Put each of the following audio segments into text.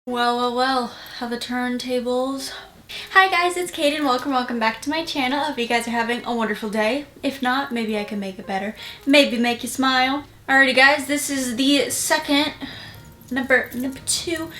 Well, how the turntables. Hi guys, it's Kate and welcome back to my channel. I hope you guys are having a wonderful day. If not, maybe I can make it better. Maybe make you smile. Alrighty guys, this is the number two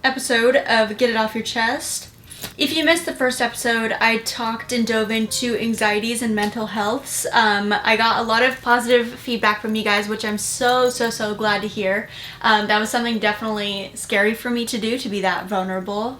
episode of Get It Off Your Chest. If you missed the first episode, I talked and dove into anxieties and mental healths. I got a lot of positive feedback from you guys, which I'm so glad to hear. That was something definitely scary for me to do, to be that vulnerable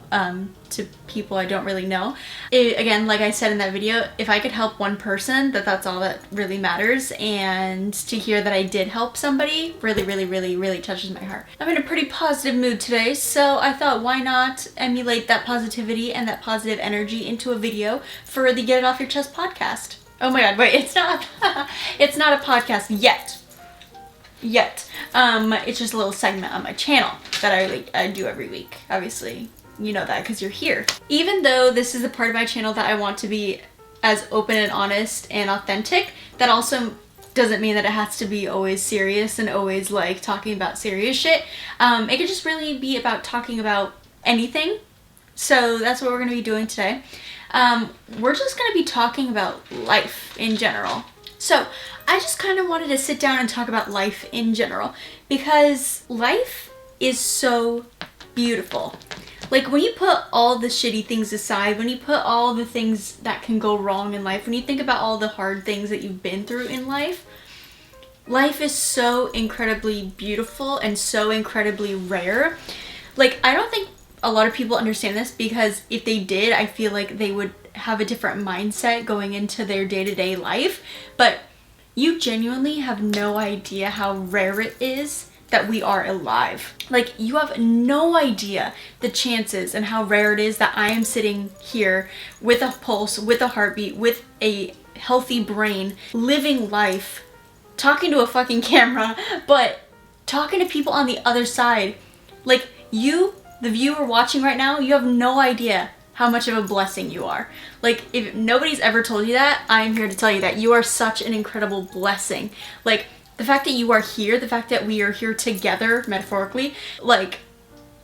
to people I don't really know. Again, like I said in that video, if I could help one person, that's all that really matters. And to hear that I did help somebody really touches my heart. I'm in a pretty positive mood today, so I thought, why not emulate that positivity and that positive energy into a video for the Get It Off Your Chest podcast. Oh my god, wait, it's not it's not a podcast yet. It's just a little segment on my channel that I do every week. Obviously, you know that because you're here. Even though this is the part of my channel that I want to be as open and honest and authentic, that also doesn't mean that it has to be always serious and always like talking about serious shit. It could just really be about talking about anything. So that's what we're going to be doing today. We're just going to be talking about life in general. So I just kind of wanted to sit down and talk about life in general because life is so beautiful. Like when you put all the shitty things aside, when you put all the things that can go wrong in life, when you think about all the hard things that you've been through in life, life is so incredibly beautiful and so incredibly rare. Like I don't think a lot of people understand this, because if they did, I feel like they would have a different mindset going into their day-to-day life. But you genuinely have no idea how rare it is that we are alive. Like you have no idea the chances and how rare it is that I am sitting here with a pulse, with a heartbeat, with a healthy brain, living life, talking to a fucking camera, but talking to people on the other side. Like you, the viewer watching right now, you have no idea how much of a blessing you are. Like if nobody's ever told you that, I'm here to tell you that you are such an incredible blessing. Like the fact that you are here, the fact that we are here together, metaphorically, like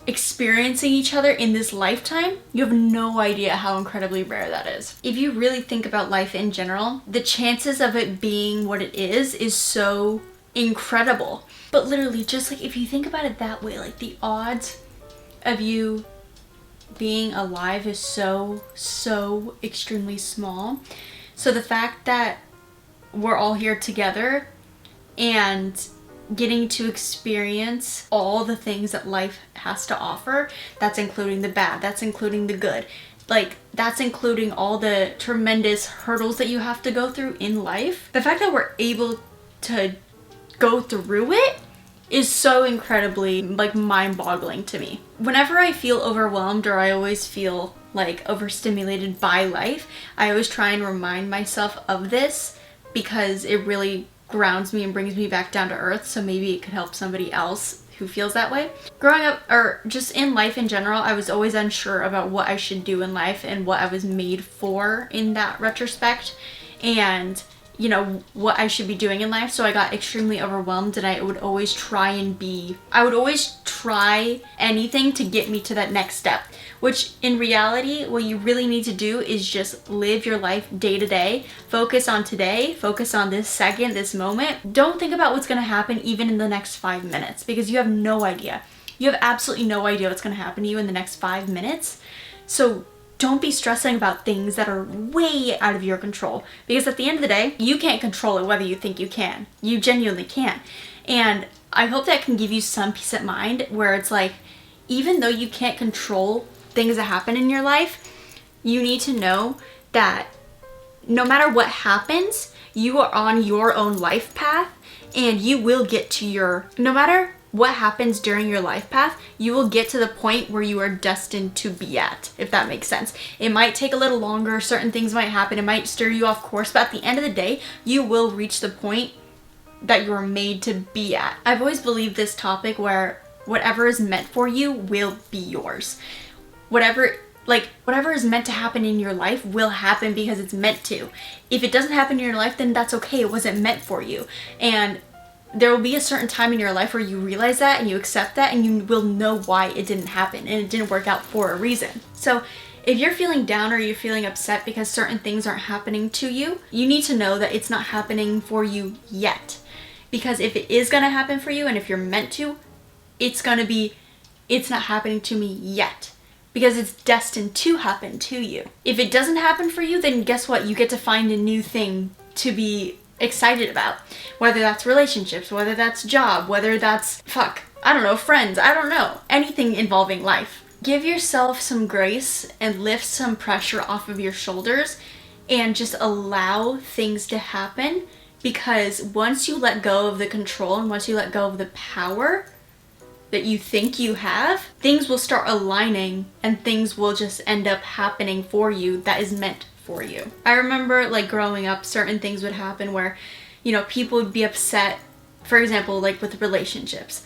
experiencing each other in this lifetime, you have no idea how incredibly rare that is. If you really think about life in general, the chances of it being what it is so incredible. But literally, just like if you think about it that way, like the odds of you being alive is so extremely small. So the fact that we're all here together and getting to experience all the things that life has to offer, that's including the bad, that's including the good, like that's including all the tremendous hurdles that you have to go through in life. The fact that we're able to go through it is so incredibly like mind-boggling to me. Whenever I feel overwhelmed or I always feel like overstimulated by life, I always try and remind myself of this, because it really grounds me and brings me back down to earth. So maybe it could help somebody else who feels that way. Growing up, or just in life in general, I was always unsure about what I should do in life and what I was made for in that retrospect, and you know, what I should be doing in life. So I got extremely overwhelmed, and I would always try anything to get me to that next step, which in reality, what you really need to do is just live your life day to day. Focus on today, focus on this second, this moment. Don't think about what's going to happen even in the next 5 minutes, because you have no idea. You have absolutely no idea what's going to happen to you in the next 5 minutes. So don't be stressing about things that are way out of your control, because at the end of the day, you can't control it whether you think you can. You genuinely can't. And I hope that can give you some peace of mind, where it's like, even though you can't control things that happen in your life, you need to know that no matter what happens, you are on your own life path, and you will get to no matter what happens during your life path, you will get to the point where you are destined to be at, if that makes sense. It might take a little longer, certain things might happen, it might stir you off course, but at the end of the day, you will reach the point that you're made to be at. I've always believed this topic where whatever is meant for you will be yours. Whatever is meant to happen in your life will happen because it's meant to. If it doesn't happen in your life, then that's okay, it wasn't meant for you. And there will be a certain time in your life where you realize that and you accept that, and you will know why it didn't happen and it didn't work out for a reason. So if you're feeling down or you're feeling upset because certain things aren't happening to you, you need to know that it's not happening for you yet. Because if it is going to happen for you, and if you're meant to, it's not happening to me yet. Because it's destined to happen to you. If it doesn't happen for you, then guess what? You get to find a new thing to be excited about. Whether that's relationships, whether that's job, whether that's, friends, I don't know. Anything involving life. Give yourself some grace and lift some pressure off of your shoulders and just allow things to happen, because once you let go of the control and once you let go of the power that you think you have, things will start aligning and things will just end up happening for you that is meant for you. I remember like growing up, certain things would happen where, people would be upset, for example, like with relationships.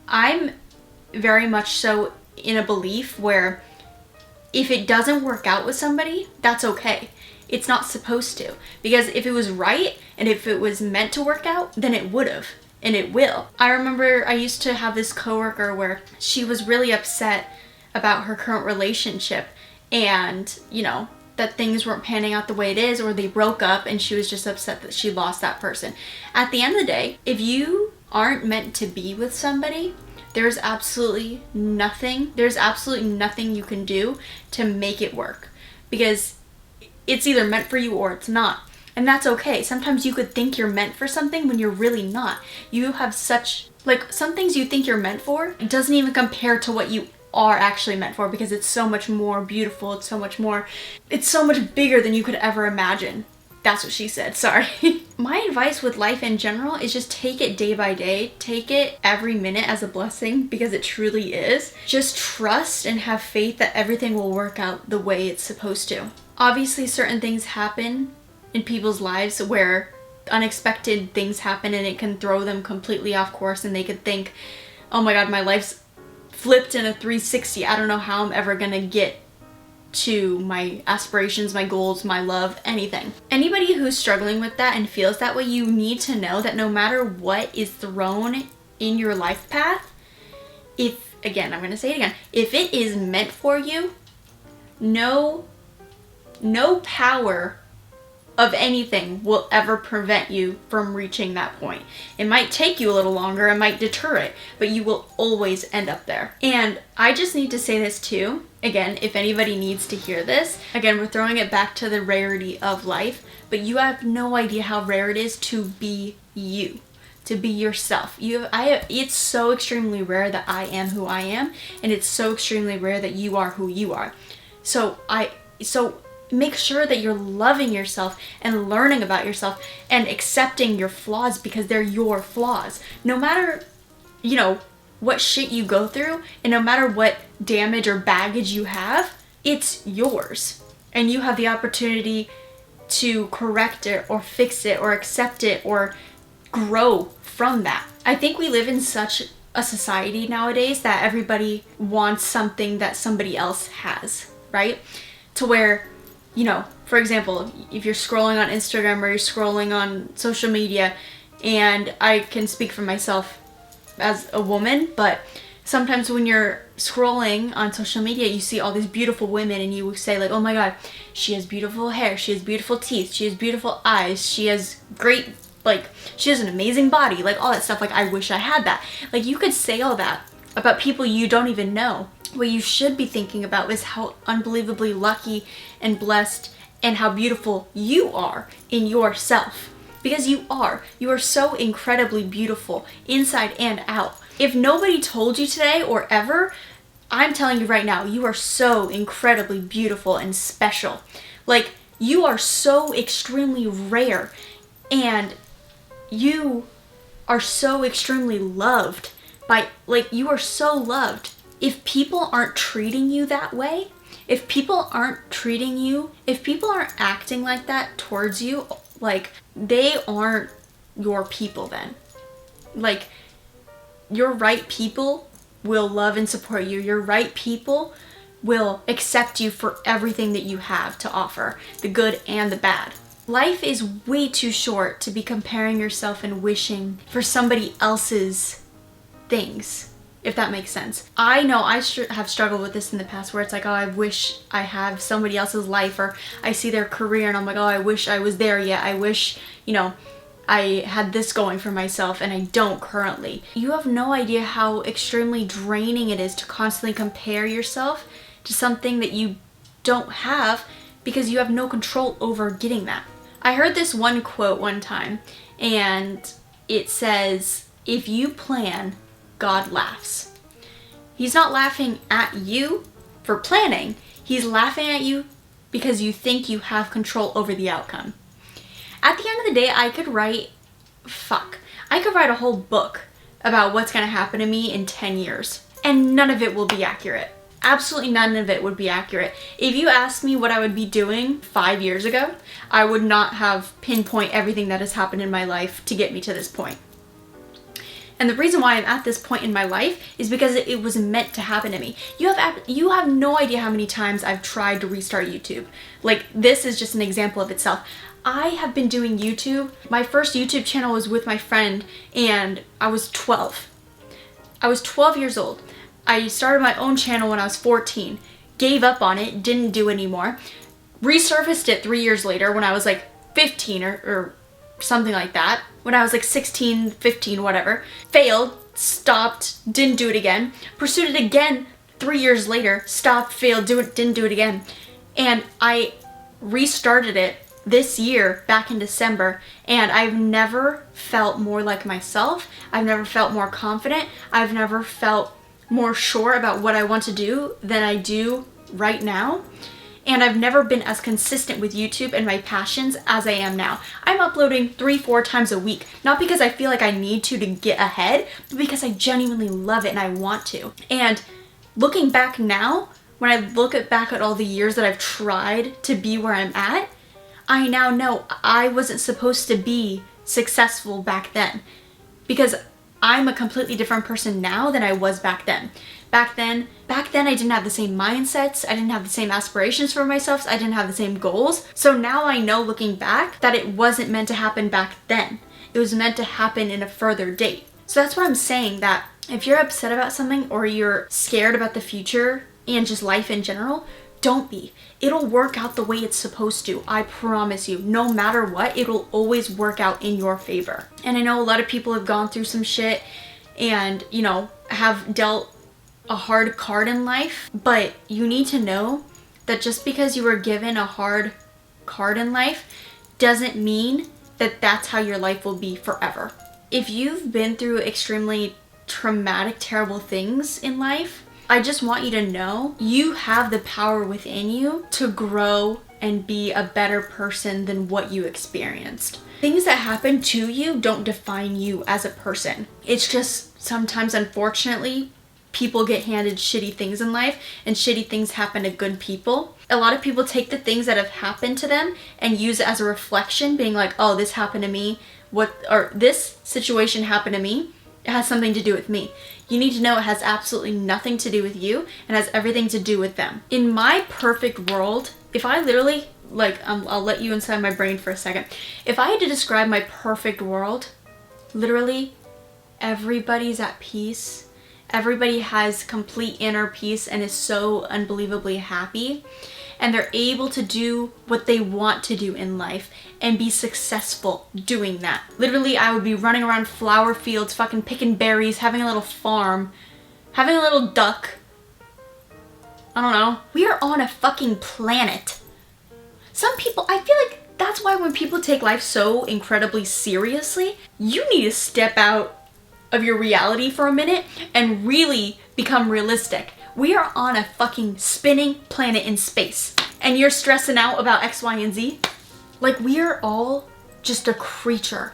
I'm very much so in a belief where if it doesn't work out with somebody, that's okay. It's not supposed to. Because if it was right and if it was meant to work out, then it would have. And it will. I remember I used to have this coworker where she was really upset about her current relationship and, that things weren't panning out the way it is, or they broke up and she was just upset that she lost that person. At the end of the day, if you aren't meant to be with somebody, there's absolutely nothing you can do to make it work, because it's either meant for you or it's not. And that's okay. Sometimes you could think you're meant for something when you're really not. You have some things you think you're meant for, it doesn't even compare to what you are actually meant for, because it's so much more beautiful. It's so much bigger than you could ever imagine. That's what she said, sorry. My advice with life in general is just take it day by day. Take it every minute as a blessing, because it truly is. Just trust and have faith that everything will work out the way it's supposed to. Obviously, certain things happen in people's lives where unexpected things happen and it can throw them completely off course, and they could think, oh my god, my life's flipped in a 360. I don't know how I'm ever gonna get to my aspirations, my goals, my love, anything. Anybody who's struggling with that and feels that way, you need to know that no matter what is thrown in your life path, I'm gonna say it again, if it is meant for you, no power of anything will ever prevent you from reaching that point. It might take you a little longer, it might deter it, but you will always end up there. And I just need to say this too, again, if anybody needs to hear this, again, we're throwing it back to the rarity of life, but you have no idea how rare it is to be you, to be yourself. It's so extremely rare that I am who I am, and it's so extremely rare that you are who you are. So make sure that you're loving yourself and learning about yourself and accepting your flaws, because they're your flaws. No matter, what shit you go through, and no matter what damage or baggage you have, it's yours. And you have the opportunity to correct it or fix it or accept it or grow from that. I think we live in such a society nowadays that everybody wants something that somebody else has, right? To where, for example, if you're scrolling on Instagram or you're scrolling on social media, and I can speak for myself as a woman, but sometimes when you're scrolling on social media, you see all these beautiful women and you say like, oh my god, she has beautiful hair, she has beautiful teeth, she has beautiful eyes, she has she has an amazing body, like all that stuff, like I wish I had that. Like you could say all that about people you don't even know. What you should be thinking about is how unbelievably lucky and blessed and how beautiful you are in yourself. Because you are so incredibly beautiful inside and out. If nobody told you today or ever, I'm telling you right now, you are so incredibly beautiful and special. Like, you are so extremely rare, and you are so extremely loved you are so loved. If people aren't treating you that way, if people aren't acting like that towards you, like, they aren't your people then. Like, your right people will love and support you. Your right people will accept you for everything that you have to offer, the good and the bad. Life is way too short to be comparing yourself and wishing for somebody else's things, if that makes sense. I know I have struggled with this in the past where it's like, oh, I wish I have somebody else's life, or I see their career and I'm like, oh, I wish I was there yet. I wish, you know, I had this going for myself and I don't currently. You have no idea how extremely draining it is to constantly compare yourself to something that you don't have because you have no control over getting that. I heard this one quote one time and it says, if you plan, God laughs. He's not laughing at you for planning. He's laughing at you because you think you have control over the outcome. At the end of the day, I could write a whole book about what's going to happen to me in 10 years. And none of it will be accurate. Absolutely none of it would be accurate. If you asked me what I would be doing 5 years ago, I would not have pinpoint everything that has happened in my life to get me to this point. And the reason why I'm at this point in my life is because it was meant to happen to me. You have no idea how many times I've tried to restart YouTube. Like, this is just an example of itself. I have been doing YouTube. My first YouTube channel was with my friend and I was 12. I was 12 years old. I started my own channel when I was 14. Gave up on it, didn't do anymore. Resurfaced it 3 years later when I was like 15 or something like that. When I was like 16, 15, whatever. Failed, stopped, didn't do it again. Pursued it again 3 years later, stopped, failed, didn't do it again. And I restarted it this year, back in December, and I've never felt more like myself. I've never felt more confident. I've never felt more sure about what I want to do than I do right now. And I've never been as consistent with YouTube and my passions as I am now. I'm uploading 3-4 times a week, not because I feel like I need to get ahead, but because I genuinely love it and I want to. And looking back now, when I look back at all the years that I've tried to be where I'm at, I now know I wasn't supposed to be successful back then, because I'm a completely different person now than I was back then. Back then I didn't have the same mindsets, I didn't have the same aspirations for myself, I didn't have the same goals. So now I know, looking back, that it wasn't meant to happen back then. It was meant to happen in a further date. So that's what I'm saying, that if you're upset about something or you're scared about the future and just life in general, don't be. It'll work out the way it's supposed to. I promise you. No matter what, it'll always work out in your favor. And I know a lot of people have gone through some shit and, you know, have dealt a hard card in life, but you need to know that just because you were given a hard card in life doesn't mean that that's how your life will be forever. If you've been through extremely traumatic, terrible things in life, I just want you to know you have the power within you to grow and be a better person than what you experienced. Things that happen to you don't define you as a person. It's just sometimes, unfortunately, people get handed shitty things in life and shitty things happen to good people. A lot of people take the things that have happened to them and use it as a reflection, being like, oh, this happened to me, or this situation happened to me. It has something to do with me. You need to know it has absolutely nothing to do with you and has everything to do with them. In my perfect world, if I literally, I'll let you inside my brain for a second. If I had to describe my perfect world, literally everybody's at peace. Everybody has complete inner peace and is so unbelievably happy. And they're able to do what they want to do in life and be successful doing that. Literally, I would be running around flower fields, fucking picking berries, having a little farm, having a little duck. I don't know. We are on a fucking planet. Some people, I feel like that's why when people take life so incredibly seriously, you need to step out of your reality for a minute and really become realistic. We are on a fucking spinning planet in space. And you're stressing out about X, Y, and Z? Like, we are all just a creature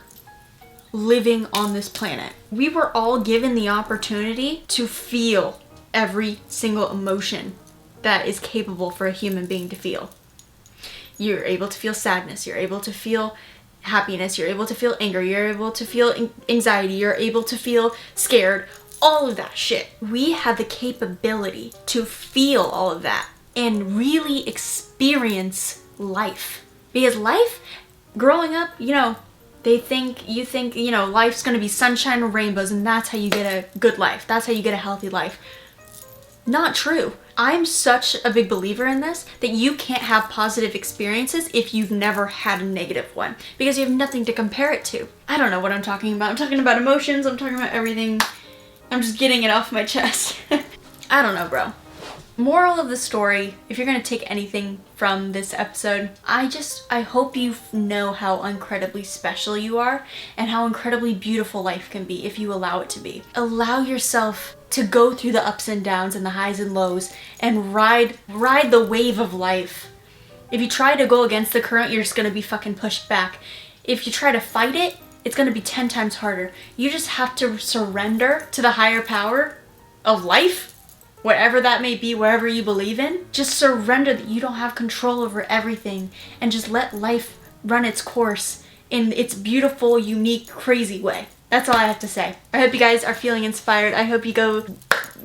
living on this planet. We were all given the opportunity to feel every single emotion that is capable for a human being to feel. You're able to feel sadness, you're able to feel happiness, you're able to feel anger, you're able to feel anxiety, you're able to feel scared. All of that shit. We have the capability to feel all of that and really experience life. Because life growing up, you know, you think, you know, life's gonna be sunshine and rainbows and that's how you get a good life. That's how you get a healthy life. Not true. I'm such a big believer in this that you can't have positive experiences if you've never had a negative one because you have nothing to compare it to. I don't know what I'm talking about. I'm talking about emotions. I'm talking about everything. I'm just getting it off my chest. I don't know, bro. Moral of the story, if you're gonna take anything from this episode, I hope you know how incredibly special you are and how incredibly beautiful life can be if you allow it to be. Allow yourself to go through the ups and downs and the highs and lows and ride the wave of life. If you try to go against the current, you're just gonna be fucking pushed back. If you try to fight it, it's gonna be 10 times harder. You just have to surrender to the higher power of life, whatever that may be, wherever you believe in. Just surrender that you don't have control over everything and just let life run its course in its beautiful, unique, crazy way. That's all I have to say. I hope you guys are feeling inspired. I hope you go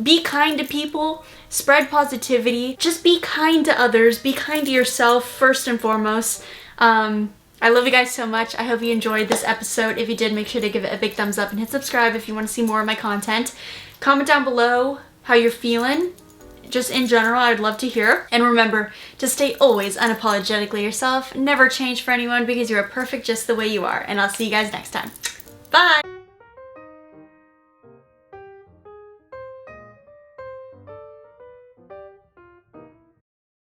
be kind to people, spread positivity, just be kind to others, be kind to yourself first and foremost. I love you guys so much. I hope you enjoyed this episode. If you did, make sure to give it a big thumbs up and hit subscribe if you want to see more of my content. Comment down below how you're feeling, just in general. I'd love to hear. And remember to stay always unapologetically yourself. Never change for anyone because you are perfect just the way you are. And I'll see you guys next time. Bye!